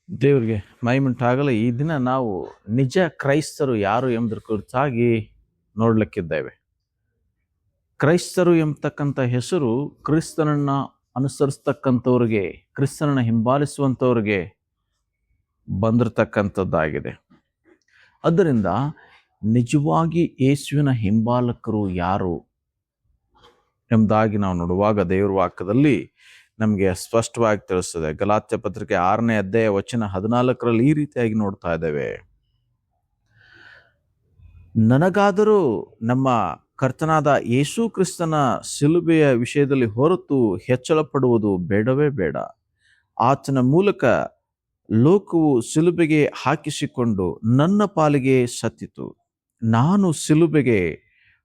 ದೇವರಿಗೆ ಮಹಿಮೆಯುಂಟಾಗಲಿ. ಈ ದಿನ ನಾವು ನಿಜ ಕ್ರೈಸ್ತರು ಯಾರು ಎಂಬುದರ ಕುರಿತಾಗಿ ನೋಡಲಿಕ್ಕಿದ್ದೇವೆ. ಕ್ರೈಸ್ತರು ಎಂಬತಕ್ಕಂಥ ಹೆಸರು ಕ್ರಿಸ್ತನನ್ನ ಅನುಸರಿಸ್ತಕ್ಕಂಥವ್ರಿಗೆ, ಕ್ರಿಸ್ತನನ್ನ ಹಿಂಬಾಲಿಸುವಂಥವ್ರಿಗೆ ಬಂದಿರತಕ್ಕಂಥದ್ದಾಗಿದೆ. ಆದ್ದರಿಂದ ನಿಜವಾಗಿ ಯೇಸುವಿನ ಹಿಂಬಾಲಕರು ಯಾರು ಎಂಬುದಾಗಿ ನಾವು ನೋಡುವಾಗ ದೇವರ ವಾಕ್ಯದಲ್ಲಿ ನಮಗೆ ಸ್ಪಷ್ಟವಾಗಿ ತಿಳಿಸ್ತದೆ. ಗಲಾತ್ಯ ಪತ್ರಿಕೆ 6ನೇ ಅಧ್ಯಾಯ ವಚನ 14ರಲ್ಲಿ ಈ ರೀತಿಯಾಗಿ ನೋಡ್ತಾ ಇದ್ದೇವೆ. ನನಗಾದರೂ ನಮ್ಮ ಕರ್ತನಾದ ಯೇಸು ಕ್ರಿಸ್ತನ ಶಿಲುಬೆಯ ವಿಷಯದಲ್ಲಿ ಹೊರತು ಹೆಚ್ಚಳ ಪಡುವುದು ಬೇಡವೇ ಬೇಡ. ಆತನ ಮೂಲಕ ಲೋಕವು ಶಿಲುಬೆಗೆ ಹಾಕಿಸಿಕೊಂಡು ನನ್ನ ಪಾಲಿಗೆ ಸತ್ತಿತು. ನಾನು ಶಿಲುಬೆಗೆ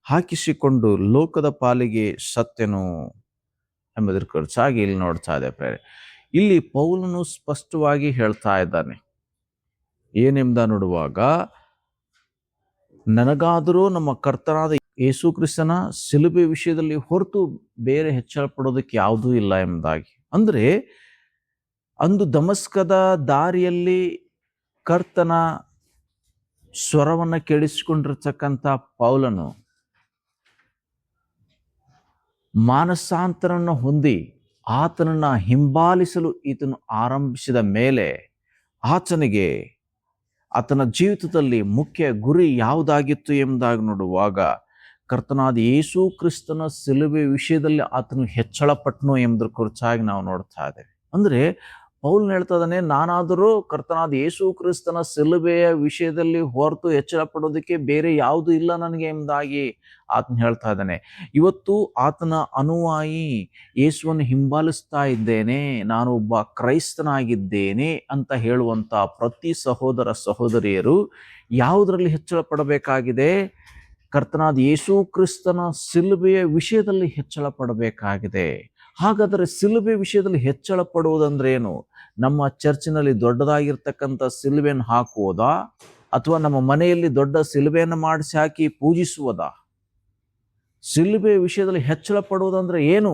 ಹಾಕಿಸಿಕೊಂಡು ಲೋಕದ ಪಾಲಿಗೆ ಸತ್ಯನು ಎಂಬುದರ ಕುರಿತಾಗಿ ಇಲ್ಲಿ ನೋಡ್ತಾ ಇದ್ದೇವೆ. ಇಲ್ಲಿ ಪೌಲನು ಸ್ಪಷ್ಟವಾಗಿ ಹೇಳ್ತಾ ಇದ್ದಾನೆ. ಏನೆಂಬ ನೋಡುವಾಗ, ನನಗಾದರೂ ನಮ್ಮ ಕರ್ತನಾದ ಯೇಸು ಕ್ರಿಸ್ತನ ಶಿಲುಬೆ ವಿಷಯದಲ್ಲಿ ಹೊರತು ಬೇರೆ ಹೆಚ್ಚಳ ಪಡೋದಕ್ಕೆ ಯಾವುದೂ ಇಲ್ಲ ಎಂಬುದಾಗಿ. ಅಂದ್ರೆ ಅಂದು ದಮಸ್ಕದ ದಾರಿಯಲ್ಲಿ ಕರ್ತನ ಸ್ವರವನ್ನ ಕೇಳಿಸಿಕೊಂಡಿರ್ತಕ್ಕಂಥ ಪೌಲನು ಮಾನಸಾಂತರನ್ನು ಹೊಂದಿ ಆತನನ್ನ ಹಿಂಬಾಲಿಸಲು ಈತನು ಆರಂಭಿಸಿದ ಮೇಲೆ ಆತನಿಗೆ ಆತನ ಜೀವಿತದಲ್ಲಿ ಮುಖ್ಯ ಗುರಿ ಯಾವುದಾಗಿತ್ತು ಎಂಬುದಾಗಿ ನೋಡುವಾಗ, ಕರ್ತನಾದ ಯೇಸು ಕ್ರಿಸ್ತನ ಶಿಲುಬೆ ವಿಷಯದಲ್ಲಿ ಆತನು ಹೆಚ್ಚಳ ಪಟ್ಟನು ಎಂಬುದರ ಕುರಿತಾಗಿ ನಾವು ನೋಡ್ತಾ ಇದ್ದೇವೆ. ಅಂದ್ರೆ ಪೌಲನು ಹೇಳ್ತಾ ಇದ್ದಾನೆ, ನಾನಾದರೂ ಕರ್ತನಾದ ಯೇಸು ಕ್ರಿಸ್ತನ ಶಿಲುಬೆಯ ವಿಷಯದಲ್ಲಿ ಹೊರತು ಹೆಚ್ಚಳ ಪಡೋದಕ್ಕೆ ಬೇರೆ ಯಾವುದು ಇಲ್ಲ ನನಗೆ ಎಂಬುದಾಗಿ ಆತನು ಹೇಳ್ತಾ ಇದ್ದಾನೆ. ಇವತ್ತು ಆತನ ಅನುಯಾಯಿ, ಯೇಸುವನ್ನು ಹಿಂಬಾಲಿಸ್ತಾ ಇದ್ದೇನೆ, ನಾನು ಒಬ್ಬ ಕ್ರೈಸ್ತನಾಗಿದ್ದೇನೆ ಅಂತ ಹೇಳುವಂತ ಪ್ರತಿ ಸಹೋದರ ಸಹೋದರಿಯರು ಯಾವುದರಲ್ಲಿ ಹೆಚ್ಚಳ ಪಡಬೇಕಾಗಿದೆ? ಕರ್ತನಾದ ಯೇಸು ಕ್ರಿಸ್ತನ ಶಿಲುಬೆಯ ವಿಷಯದಲ್ಲಿ ಹೆಚ್ಚಳ ಪಡಬೇಕಾಗಿದೆ. ಹಾಗಾದರೆ ಶಿಲುಬೆ ವಿಷಯದಲ್ಲಿ ಹೆಚ್ಚಳ ಪಡುವುದಂದ್ರೆ ಏನು? ನಮ್ಮ ಚರ್ಚಿನಲ್ಲಿ ದೊಡ್ಡದಾಗಿರ್ತಕ್ಕಂಥ ಶಿಲುಬೆಯನ್ನು ಹಾಕುವುದಾ, ಅಥವಾ ನಮ್ಮ ಮನೆಯಲ್ಲಿ ದೊಡ್ಡ ಶಿಲುಬೆಯನ್ನು ಮಾಡಿಸಿ ಹಾಕಿ ಪೂಜಿಸುವುದಾ? ಶಿಲುಬೆ ವಿಷಯದಲ್ಲಿ ಹೆಚ್ಚಳ ಪಡುವುದಂದ್ರೆ ಏನು?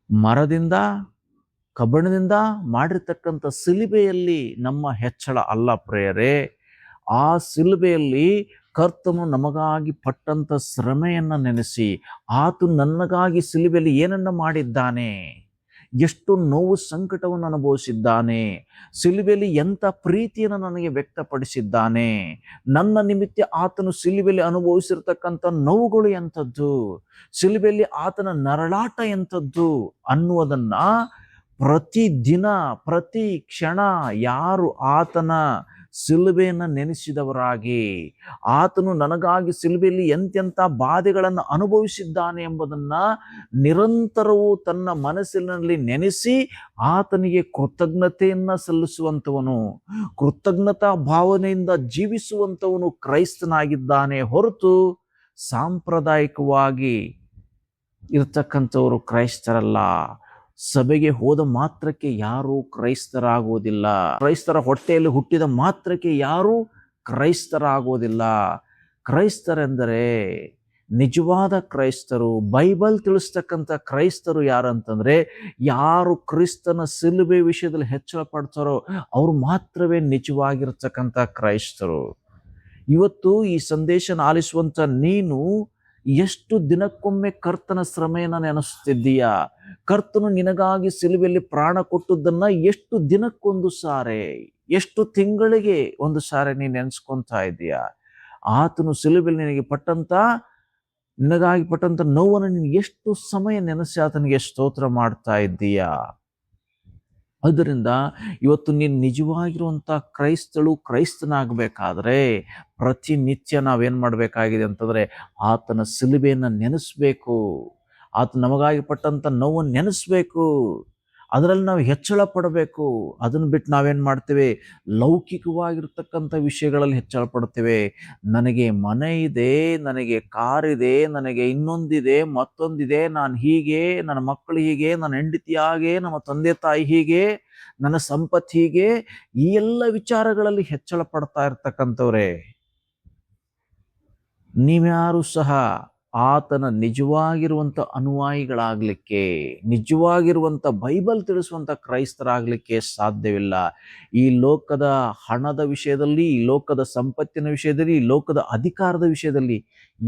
ಮರದಿಂದ, ಕಬ್ಬಿಣದಿಂದ ಮಾಡಿರ್ತಕ್ಕಂಥ ಶಿಲುಬೆಯಲ್ಲಿ ನಮ್ಮ ಹೆಚ್ಚಳ ಅಲ್ಲ ಪ್ರಿಯರೇ. ಆ ಶಿಲುಬೆಯಲ್ಲಿ ಕರ್ತನು ನಮಗಾಗಿ ಪಟ್ಟಂತ ಶ್ರಮೆಯನ್ನ ನೆನೆಸಿ, ಆತನು ನನಗಾಗಿ ಶಿಲುಬೆಯಲ್ಲಿ ಏನನ್ನ ಮಾಡಿದ್ದಾನೆ, ಎಷ್ಟು ನೋವು ಸಂಕಟವನ್ನು ಅನುಭವಿಸಿದ್ದಾನೆ, ಶಿಲುಬೆಯಲ್ಲಿ ಎಂಥ ಪ್ರೀತಿಯನ್ನು ನನಗೆ ವ್ಯಕ್ತಪಡಿಸಿದ್ದಾನೆ, ನನ್ನ ನಿಮಿತ್ತ ಆತನು ಶಿಲುಬೆಯಲ್ಲಿ ಅನುಭವಿಸಿರ್ತಕ್ಕಂಥ ನೋವುಗಳು ಎಂಥದ್ದು, ಶಿಲುಬೆಯಲ್ಲಿ ಆತನ ನರಳಾಟ ಎಂಥದ್ದು ಅನ್ನುವುದನ್ನ ಪ್ರತಿ ದಿನ ಪ್ರತಿ ಕ್ಷಣ ಯಾರು ಆತನ ಶಿಲುಬೆಯನ್ನು ನೆನೆಸಿದವರಾಗಿ, ಆತನು ನನಗಾಗಿ ಶಿಲುಬೆಯಲ್ಲಿ ಎಂತೆಂಥ ಬಾಧೆಗಳನ್ನು ಅನುಭವಿಸಿದ್ದಾನೆ ಎಂಬುದನ್ನ ನಿರಂತರವೂ ತನ್ನ ಮನಸ್ಸಿನಲ್ಲಿ ನೆನೆಸಿ ಆತನಿಗೆ ಕೃತಜ್ಞತೆಯನ್ನ ಸಲ್ಲಿಸುವಂಥವನು, ಕೃತಜ್ಞತಾ ಭಾವನೆಯಿಂದ ಜೀವಿಸುವಂಥವನು ಕ್ರೈಸ್ತನಾಗಿದ್ದಾನೆ ಹೊರತು ಸಾಂಪ್ರದಾಯಿಕವಾಗಿ ಇರ್ತಕ್ಕಂಥವರು ಕ್ರೈಸ್ತರಲ್ಲ. ಸಭೆಗೆ ಹೋದ ಮಾತ್ರಕ್ಕೆ ಯಾರೂ ಕ್ರೈಸ್ತರಾಗುವುದಿಲ್ಲ. ಕ್ರೈಸ್ತರ ಹೊಟ್ಟೆಯಲ್ಲಿ ಹುಟ್ಟಿದ ಮಾತ್ರಕ್ಕೆ ಯಾರೂ ಕ್ರೈಸ್ತರಾಗುವುದಿಲ್ಲ. ಕ್ರೈಸ್ತರೆಂದರೆ ನಿಜವಾದ ಕ್ರೈಸ್ತರು, ಬೈಬಲ್ ತಿಳಿಸ್ತಕ್ಕಂಥ ಕ್ರೈಸ್ತರು ಯಾರಂತಂದ್ರೆ, ಯಾರು ಕ್ರಿಸ್ತನ ಶಿಲುಬೆ ವಿಷಯದಲ್ಲಿ ಹೆಚ್ಚಳ ಪಡ್ತಾರೋ ಅವರು ಮಾತ್ರವೇ ನಿಜವಾಗಿರ್ತಕ್ಕಂಥ ಕ್ರೈಸ್ತರು. ಇವತ್ತು ಈ ಸಂದೇಶ ಆಲಿಸುವಂತ ನೀನು ಎಷ್ಟು ದಿನಕ್ಕೊಮ್ಮೆ ಕರ್ತನ ಶ್ರಮೆಯನ್ನು ನೆನೆಸುತ್ತಿದ್ದೀಯಾ? ಕರ್ತನು ನಿನಗಾಗಿ ಶಿಲುಬೆಯಲ್ಲಿ ಪ್ರಾಣ ಕೊಟ್ಟದ್ದನ್ನ ಎಷ್ಟು ದಿನಕ್ಕೊಂದು ಸಾರೆ, ಎಷ್ಟು ತಿಂಗಳಿಗೆ ಒಂದು ಸಾರೆ ನೀನು ನೆನೆಸ್ಕೊಂತಾ ಇದ್ದೀಯಾ? ಆತನು ಶಿಲುಬೆಯಲ್ಲಿ ನಿನಗಾಗಿ ಪಟ್ಟಂತ ನೋವನ್ನು ನೀನು ಎಷ್ಟು ಸಮಯ ನೆನೆಸಿ ಆತನಿಗೆ ಸ್ತೋತ್ರ ಮಾಡ್ತಾ ಇದ್ದೀಯಾ? ಅದರಿಂದ ಇವತ್ತು ನೀನು ನಿಜವಾಗಿರುವಂಥ ಕ್ರೈಸ್ತನಾಗಬೇಕಾದ್ರೆ ಪ್ರತಿನಿತ್ಯ ನಾವೇನು ಮಾಡಬೇಕಾಗಿದೆ ಅಂತಂದರೆ ಆತನ ಶಿಲುಬೆಯನ್ನು ನೆನೆಸ್ಬೇಕು. ಆತ ನಮಗಾಗಿ ಪಟ್ಟಂಥ ನೋವನ್ನು ನೆನೆಸ್ಬೇಕು. ಅದರಲ್ಲಿ ನಾವು ಹೆಚ್ಚಳ ಪಡಬೇಕು. ಅದನ್ನು ಬಿಟ್ಟು ನಾವೇನು ಮಾಡ್ತೇವೆ? ಲೌಕಿಕವಾಗಿರ್ತಕ್ಕಂಥ ವಿಷಯಗಳಲ್ಲಿ ಹೆಚ್ಚಳ ಪಡ್ತೇವೆ. ನನಗೆ ಮನೆ ಇದೆ, ನನಗೆ ಕಾರಿದೆ, ನನಗೆ ಇನ್ನೊಂದಿದೆ, ಮತ್ತೊಂದಿದೆ, ನಾನು ಹೀಗೆ, ನನ್ನ ಮಕ್ಕಳು ಹೀಗೆ, ನನ್ನ ಹೆಂಡತಿ ಹಾಗೆ, ನಮ್ಮ ತಂದೆ ತಾಯಿ ಹೀಗೆ, ನನ್ನ ಸಂಪತ್ತು ಹೀಗೆ, ಈ ಎಲ್ಲ ವಿಚಾರಗಳಲ್ಲಿ ಹೆಚ್ಚಳ ಪಡ್ತಾ ಇರ್ತಕ್ಕಂಥವ್ರೆ ನೀವ್ಯಾರು ಸಹ ಆತನ ನಿಜವಾಗಿರುವಂಥ ಅನುಯಾಯಿಗಳಾಗಲಿಕ್ಕೆ, ನಿಜವಾಗಿರುವಂಥ ಬೈಬಲ್ ತಿಳಿಸುವಂಥ ಕ್ರೈಸ್ತರಾಗಲಿಕ್ಕೆ ಸಾಧ್ಯವಿಲ್ಲ. ಈ ಲೋಕದ ಹಣದ ವಿಷಯದಲ್ಲಿ, ಈ ಲೋಕದ ಸಂಪತ್ತಿನ ವಿಷಯದಲ್ಲಿ, ಈ ಲೋಕದ ಅಧಿಕಾರದ ವಿಷಯದಲ್ಲಿ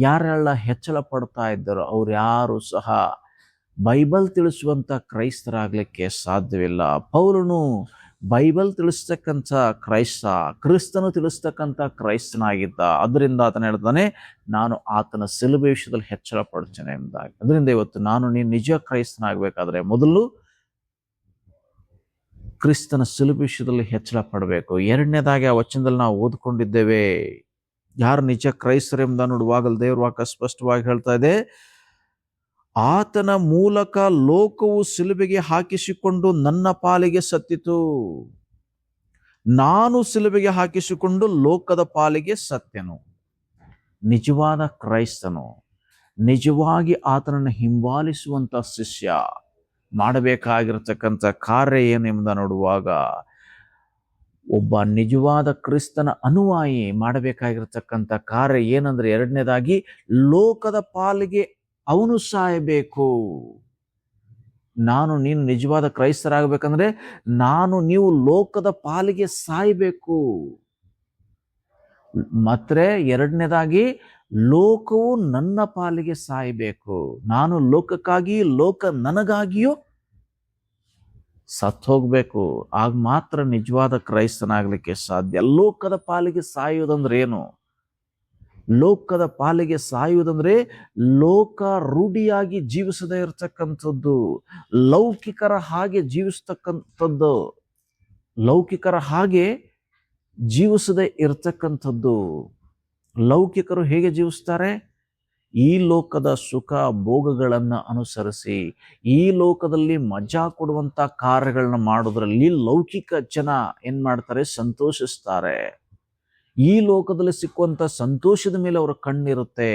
ಯಾರೆಲ್ಲ ಹೆಚ್ಚಳ ಪಡ್ತಾ ಇದ್ದಾರೋ ಅವ್ರು ಯಾರು ಸಹ ಬೈಬಲ್ ತಿಳಿಸುವಂಥ ಕ್ರೈಸ್ತರಾಗಲಿಕ್ಕೆ ಸಾಧ್ಯವಿಲ್ಲ. ಪೌಲನು ಬೈಬಲ್ ತಿಳಿಸ್ತಕ್ಕಂಥ ಕ್ರಿಸ್ತನು ತಿಳಿಸ್ತಕ್ಕಂಥ ಕ್ರೈಸ್ತನಾಗಿದ್ದ. ಅದರಿಂದ ಆತನ ಹೇಳ್ತಾನೆ, ನಾನು ಆತನ ಶಿಲುಬೆ ವಿಷಯದಲ್ಲಿ ಹೆಚ್ಚಳ ಪಡ್ತೇನೆ ಎಂಬುದಾಗಿ. ಅದರಿಂದ ಇವತ್ತು ನೀನು ನಿಜ ಕ್ರೈಸ್ತನಾಗಬೇಕಾದ್ರೆ ಮೊದಲು ಕ್ರಿಸ್ತನ ಶಿಲುಬೆ ವಿಷಯದಲ್ಲಿ ಹೆಚ್ಚಳ ಪಡಬೇಕು. ಎರಡನೇದಾಗಿ ಆ ವಚನದಲ್ಲಿ ನಾವು ಓದ್ಕೊಂಡಿದ್ದೇವೆ, ಯಾರು ನಿಜ ಕ್ರೈಸ್ತರು ಎಂಬುದನ್ನು ನೋಡುವಾಗಲೂ ದೇವರ ವಾಕ್ಯ ಸ್ಪಷ್ಟವಾಗಿ ಹೇಳ್ತಾ ಇದೆ, ಆತನ ಮೂಲಕ ಲೋಕವು ಶಿಲುಬೆಗೆ ಹಾಕಿಸಿಕೊಂಡು ನನ್ನ ಪಾಲಿಗೆ ಸತ್ತಿತು. ನಾನು ಶಿಲುಬೆಗೆ ಹಾಕಿಸಿಕೊಂಡು ಲೋಕದ ಪಾಲಿಗೆ ಸತ್ಯನು. ನಿಜವಾದ ಕ್ರೈಸ್ತನು, ನಿಜವಾಗಿ ಆತನನ್ನು ಹಿಂಬಾಲಿಸುವಂತ ಶಿಷ್ಯ ಮಾಡಬೇಕಾಗಿರತಕ್ಕಂಥ ಕಾರ್ಯ ಏನು ಎಂಬುದನ್ನು ನೋಡುವಾಗ, ಒಬ್ಬ ನಿಜವಾದ ಕ್ರಿಸ್ತನ ಅನುಯಾಯಿ ಮಾಡಬೇಕಾಗಿರತಕ್ಕಂಥ ಕಾರ್ಯ ಏನಂದ್ರೆ, ಎರಡನೇದಾಗಿ ಲೋಕದ ಪಾಲಿಗೆ ಅವನು ಸಾಯಬೇಕು. ನೀನು ನಿಜವಾದ ಕ್ರೈಸ್ತರಾಗಬೇಕಂದ್ರೆ ನೀವು ಲೋಕದ ಪಾಲಿಗೆ ಸಾಯಬೇಕು. ಮತ್ತೆ ಎರಡನೇದಾಗಿ ಲೋಕವು ನನ್ನ ಪಾಲಿಗೆ ಸಾಯಬೇಕು. ನಾನು ಲೋಕಕ್ಕಾಗಿ, ಲೋಕ ನನಗಾಗಿಯೂ ಸತ್ತು ಹೋಗ್ಬೇಕು. ಆಗ ಮಾತ್ರ ನಿಜವಾದ ಕ್ರೈಸ್ತನಾಗ್ಲಿಕ್ಕೆ ಸಾಧ್ಯ. ಲೋಕದ ಪಾಲಿಗೆ ಸಾಯುವುದಂದ್ರೆ ಏನು? ಲೋಕದ ಪಾಲಿಗೆ ಸಾಯುವುದಂದ್ರೆ ಲೋಕ ರೂಢಿಯಾಗಿ ಜೀವಿಸದೇ ಇರತಕ್ಕಂಥದ್ದು, ಲೌಕಿಕರ ಹಾಗೆ ಜೀವಿಸ್ತಕ್ಕಂಥದ್ದು, ಲೌಕಿಕರ ಹಾಗೆ ಜೀವಿಸದೇ ಇರತಕ್ಕಂಥದ್ದು. ಲೌಕಿಕರು ಹೇಗೆ ಜೀವಿಸ್ತಾರೆ? ಈ ಲೋಕದ ಸುಖ ಭೋಗಗಳನ್ನು ಅನುಸರಿಸಿ, ಈ ಲೋಕದಲ್ಲಿ ಮಜಾ ಕೊಡುವಂತ ಕಾರ್ಯಗಳನ್ನ ಮಾಡೋದ್ರಲ್ಲಿ ಲೌಕಿಕ ಜನ ಏನ್ ಮಾಡ್ತಾರೆ? ಸಂತೋಷಿಸ್ತಾರೆ. ಈ ಲೋಕದಲ್ಲಿ ಸಿಕ್ಕುವಂತ ಸಂತೋಷದ ಮೇಲೆ ಅವರ ಕಣ್ಣಿರುತ್ತೆ.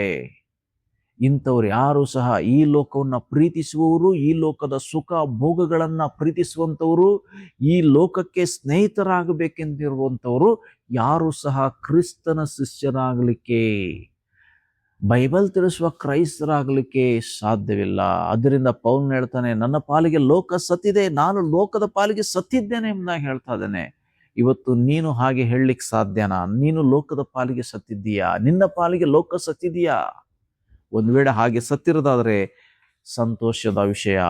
ಇಂಥವ್ರು ಯಾರು ಸಹ ಈ ಲೋಕವನ್ನ ಪ್ರೀತಿಸುವವರು, ಈ ಲೋಕದ ಸುಖ ಭೋಗಗಳನ್ನ ಪ್ರೀತಿಸುವಂಥವರು, ಈ ಲೋಕಕ್ಕೆ ಸ್ನೇಹಿತರಾಗಬೇಕೆಂದಿರುವಂಥವರು ಯಾರು ಸಹ ಕ್ರಿಸ್ತನ ಶಿಷ್ಯರಾಗಲಿಕ್ಕೆ, ಬೈಬಲ್ ತಿಳಿಸುವ ಕ್ರೈಸ್ತರಾಗಲಿಕ್ಕೆ ಸಾಧ್ಯವಿಲ್ಲ. ಅದರಿಂದ ಪೌಲನು ಹೇಳ್ತಾನೆ, ನನ್ನ ಪಾಲಿಗೆ ಲೋಕ ಸತ್ತಿದೆ, ನಾನು ಲೋಕದ ಪಾಲಿಗೆ ಸತ್ತಿದ್ದೇನೆ ಎಂಬುದಾಗಿ ಹೇಳ್ತಾ ಇದ್ದೇನೆ. ಇವತ್ತು ನೀನು ಹಾಗೆ ಹೇಳಲಿಕ್ಕೆ ಸಾಧ್ಯನಾ? ನೀನು ಲೋಕದ ಪಾಲಿಗೆ ಸತ್ತಿದ್ದೀಯಾ? ನಿನ್ನ ಪಾಲಿಗೆ ಲೋಕ ಸತ್ತಿದೆಯಾ? ಒಂದು ವೇಳೆ ಹಾಗೆ ಸತ್ತಿರೋದಾದ್ರೆ ಸಂತೋಷದ ವಿಷಯ.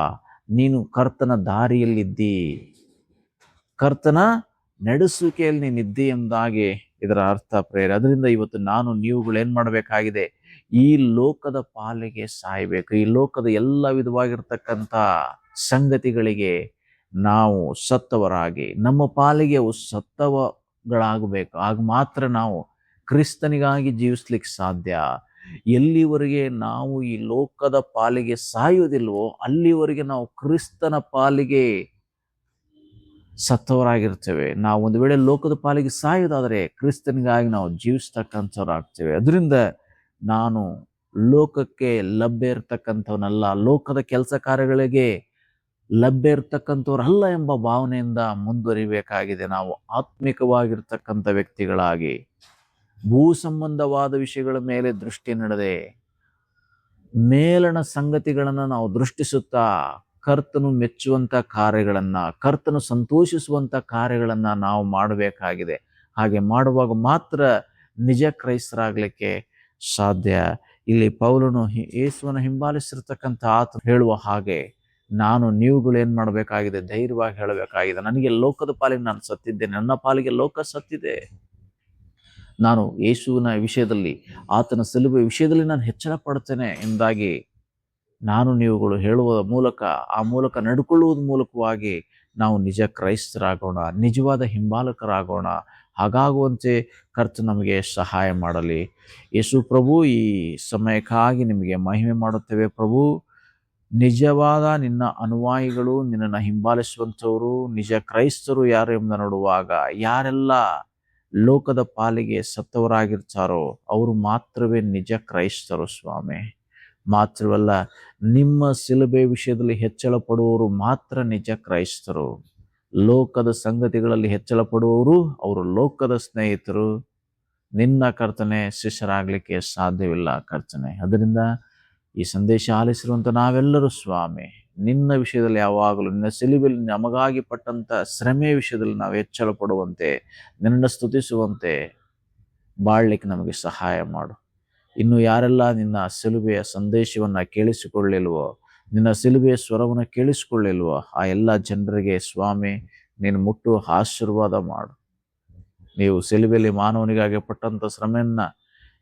ನೀನು ಕರ್ತನ ದಾರಿಯಲ್ಲಿದ್ದಿ, ಕರ್ತನ ನಡೆಸುವಿಕೆಯಲ್ಲಿ ನೀನಿದ್ದಿ ಎಂಬುದಾಗಿ ಇದರ ಅರ್ಥ ಪ್ರೇರೆ. ಅದರಿಂದ ಇವತ್ತು ನೀವುಗಳು ಏನ್ ಮಾಡಬೇಕಾಗಿದೆ? ಈ ಲೋಕದ ಪಾಲಿಗೆ ಸಾಯಬೇಕು. ಈ ಲೋಕದ ಎಲ್ಲ ವಿಧವಾಗಿರ್ತಕ್ಕಂಥ ಸಂಗತಿಗಳಿಗೆ ನಾವು ಸತ್ತವರಾಗಿ, ನಮ್ಮ ಪಾಲಿಗೆ ಅವು ಸತ್ತವಗಳಾಗಬೇಕು. ಆಗ ಮಾತ್ರ ನಾವು ಕ್ರಿಸ್ತನಿಗಾಗಿ ಜೀವಿಸ್ಲಿಕ್ಕೆ ಸಾಧ್ಯ. ಎಲ್ಲಿವರೆಗೆ ನಾವು ಈ ಲೋಕದ ಪಾಲಿಗೆ ಸಾಯುವುದಿಲ್ವೋ ಅಲ್ಲಿವರೆಗೆ ನಾವು ಕ್ರಿಸ್ತನ ಪಾಲಿಗೆ ಸತ್ತವರಾಗಿರ್ತೇವೆ. ನಾವು ಒಂದು ವೇಳೆ ಲೋಕದ ಪಾಲಿಗೆ ಸಾಯೋದಾದರೆ ಕ್ರಿಸ್ತನಿಗಾಗಿ ನಾವು ಜೀವಿಸ್ತಕ್ಕಂಥವ್ರಾಗ್ತೇವೆ. ಅದರಿಂದ ನಾನು ಲೋಕಕ್ಕೆ ಲಭ್ಯ ಇರತಕ್ಕಂಥವನಲ್ಲ, ಲೋಕದ ಕೆಲಸ ಕಾರ್ಯಗಳಿಗೆ ಲಭ್ಯ ಇರತಕ್ಕಂಥವ್ರಲ್ಲ ಎಂಬ ಭಾವನೆಯಿಂದ ಮುಂದುವರಿಬೇಕಾಗಿದೆ. ನಾವು ಆತ್ಮಿಕವಾಗಿರ್ತಕ್ಕಂಥ ವ್ಯಕ್ತಿಗಳಾಗಿ ಭೂ ಸಂಬಂಧವಾದ ವಿಷಯಗಳ ಮೇಲೆ ದೃಷ್ಟಿ ನಡೆದೆ ಮೇಲಣ ಸಂಗತಿಗಳನ್ನು ನಾವು ದೃಷ್ಟಿಸುತ್ತಾ ಕರ್ತನು ಮೆಚ್ಚುವಂಥ ಕಾರ್ಯಗಳನ್ನ, ಕರ್ತನು ಸಂತೋಷಿಸುವಂಥ ಕಾರ್ಯಗಳನ್ನ ನಾವು ಮಾಡಬೇಕಾಗಿದೆ. ಹಾಗೆ ಮಾಡುವಾಗ ಮಾತ್ರ ನಿಜ ಕ್ರೈಸ್ತರಾಗಲಿಕ್ಕೆ ಸಾಧ್ಯ. ಇಲ್ಲಿ ಪೌಲನು ಯೇಸುವನ್ನು ಹಿಂಬಾಲಿಸಿರ್ತಕ್ಕಂಥ ಆತ ಹೇಳುವ ಹಾಗೆ ನೀವುಗಳು ಏನ್ ಮಾಡಬೇಕಾಗಿದೆ? ಧೈರ್ಯವಾಗಿ ಹೇಳಬೇಕಾಗಿದೆ, ನನಗೆ ಲೋಕದ ಪಾಲಿಗೆ ನಾನು ಸತ್ತಿದ್ದೇನೆ, ನನ್ನ ಪಾಲಿಗೆ ಲೋಕ ಸತ್ತಿದೆ. ನಾನು ಯೇಸುವಿನ ವಿಷಯದಲ್ಲಿ, ಆತನ ಶಿಲುಬೆ ವಿಷಯದಲ್ಲಿ ನಾನು ಹೆಚ್ಚಳ ಪಡ್ತೇನೆ ಎಂಬುದಾಗಿ ನೀವುಗಳು ಹೇಳುವ ಮೂಲಕ, ಆ ಮೂಲಕ ನಡ್ಕೊಳ್ಳುವುದ ಮೂಲಕವಾಗಿ ನಾವು ನಿಜ ಕ್ರೈಸ್ತರಾಗೋಣ, ನಿಜವಾದ ಹಿಂಬಾಲಕರಾಗೋಣ. ಹಾಗಾಗುವಂತೆ ಕರ್ತನು ನಮಗೆ ಸಹಾಯ ಮಾಡಲಿ. ಯೇಸು ಪ್ರಭು, ಈ ಸಮಯಕ್ಕಾಗಿ ನಿಮಗೆ ಮಹಿಮೆ ಮಾಡುತ್ತೇವೆ ಪ್ರಭು. ನಿಜವಾದ ನಿನ್ನ ಅನುಯಾಯಿಗಳು, ನಿನ್ನನ್ನು ಹಿಂಬಾಲಿಸುವಂಥವರು, ನಿಜ ಕ್ರೈಸ್ತರು ಯಾರು ಎಂಬುದನ್ನು ನೋಡುವಾಗ, ಯಾರೆಲ್ಲ ಲೋಕದ ಪಾಲಿಗೆ ಸತ್ತವರಾಗಿರ್ತಾರೋ ಅವರು ಮಾತ್ರವೇ ನಿಜ ಕ್ರೈಸ್ತರು ಸ್ವಾಮಿ. ಮಾತ್ರವಲ್ಲ, ನಿಮ್ಮ ಶಿಲುಬೆ ವಿಷಯದಲ್ಲಿ ಹೆಚ್ಚಳ ಪಡುವವರು ಮಾತ್ರ ನಿಜ ಕ್ರೈಸ್ತರು. ಲೋಕದ ಸಂಗತಿಗಳಲ್ಲಿ ಹೆಚ್ಚಳ ಪಡುವವರು ಅವರು ಲೋಕದ ಸ್ನೇಹಿತರು. ನಿನ್ನ ಕರ್ತನೆ ಶಿಷ್ಯರಾಗಲಿಕ್ಕೆ ಸಾಧ್ಯವಿಲ್ಲ ಕರ್ತನೆ. ಅದರಿಂದ ಈ ಸಂದೇಶ ಆಲಿಸಿರುವಂಥ ನಾವೆಲ್ಲರೂ ಸ್ವಾಮಿ, ನಿನ್ನ ವಿಷಯದಲ್ಲಿ ಯಾವಾಗಲೂ ನಿನ್ನ ಸಿಲುಬೆಯಲ್ಲಿ ನಮಗಾಗಿ ಪಟ್ಟಂಥ ಶ್ರಮೆಯ ವಿಷಯದಲ್ಲಿ ನಾವು ಎಚ್ಚರ ಪಡುವಂತೆ, ನಿನ್ನ ಸ್ತುತಿಸುವಂತೆ ಬಾಳ್ಲಿಕ್ಕೆ ನಮಗೆ ಸಹಾಯ ಮಾಡು. ಇನ್ನು ಯಾರೆಲ್ಲ ನಿನ್ನ ಸಿಲುಬೆಯ ಸಂದೇಶವನ್ನು ಕೇಳಿಸಿಕೊಳ್ಳಿಲ್ವೋ, ನಿನ್ನ ಸಿಲುಬೆಯ ಸ್ವರವನ್ನು ಕೇಳಿಸಿಕೊಳ್ಳಿಲ್ವೋ, ಆ ಎಲ್ಲ ಜನರಿಗೆ ಸ್ವಾಮಿ ನೀನು ಮುಟ್ಟು ಆಶೀರ್ವಾದ ಮಾಡು. ನೀವು ಸಿಲುಬೆಯಲ್ಲಿ ಮಾನವನಿಗಾಗಿ ಪಟ್ಟಂಥ ಶ್ರಮೆಯನ್ನು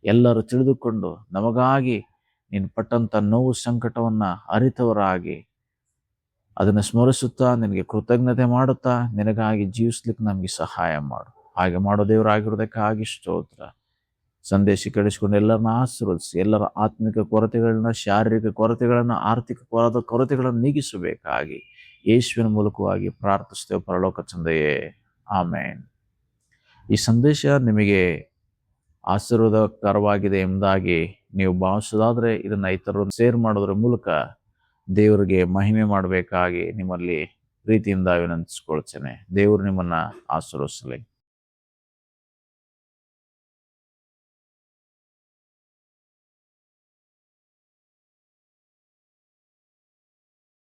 ಎಲ್ಲರೂ ತಿಳಿದುಕೊಂಡು ನಮಗಾಗಿ ನೀನು ಪಟ್ಟಂಥ ನೋವು ಸಂಕಟವನ್ನು ಅರಿತವರಾಗಿ ಅದನ್ನು ಸ್ಮರಿಸುತ್ತಾ ನಿನಗೆ ಕೃತಜ್ಞತೆ ಮಾಡುತ್ತಾ ನಿನಗಾಗಿ ಜೀವಿಸ್ಲಿಕ್ಕೆ ನಮಗೆ ಸಹಾಯ ಮಾಡು. ಹಾಗೆ ಮಾಡೋ ದೇವರಾಗಿರೋದಕ್ಕಾಗಿ ಸ್ತೋತ್ರ. ಸಂದೇಶ ಕೇಳಿಸಿಕೊಂಡು ಎಲ್ಲರನ್ನ ಆಶೀರ್ವದಿಸಿ, ಎಲ್ಲರ ಆತ್ಮಿಕ ಕೊರತೆಗಳನ್ನ, ಶಾರೀರಿಕ ಕೊರತೆಗಳನ್ನು, ಆರ್ಥಿಕ ಕೊರತೆಗಳನ್ನು ನೀಗಿಸಬೇಕಾಗಿ ಯೇಸುವಿನ ಮೂಲಕವಾಗಿ ಪ್ರಾರ್ಥಿಸ್ತೇವೆ ಪರಲೋಕ ತಂದೆಯೇ, ಆಮೇನ್. ಈ ಸಂದೇಶ ನಿಮಗೆ ಆಶೀರ್ವಾದಕರವಾಗಿದೆ ಎಂಬುದಾಗಿ ನೀವು ಭಾವಿಸೋದಾದರೆ ಇದನ್ನು ಇತರರು ಶೇರ್ ಮಾಡೋದ್ರ ಮೂಲಕ ದೇವರಿಗೆ ಮಹಿಮೆ ಮಾಡಬೇಕಾಗಿ ನಿಮ್ಮಲ್ಲಿ ಪ್ರೀತಿಯಿಂದ ವಿನಂತಿಸ್ಕೊಳ್ತೇನೆ. ದೇವರು ನಿಮ್ಮನ್ನು ಆಶೀರ್ವದಿಸಲಿ.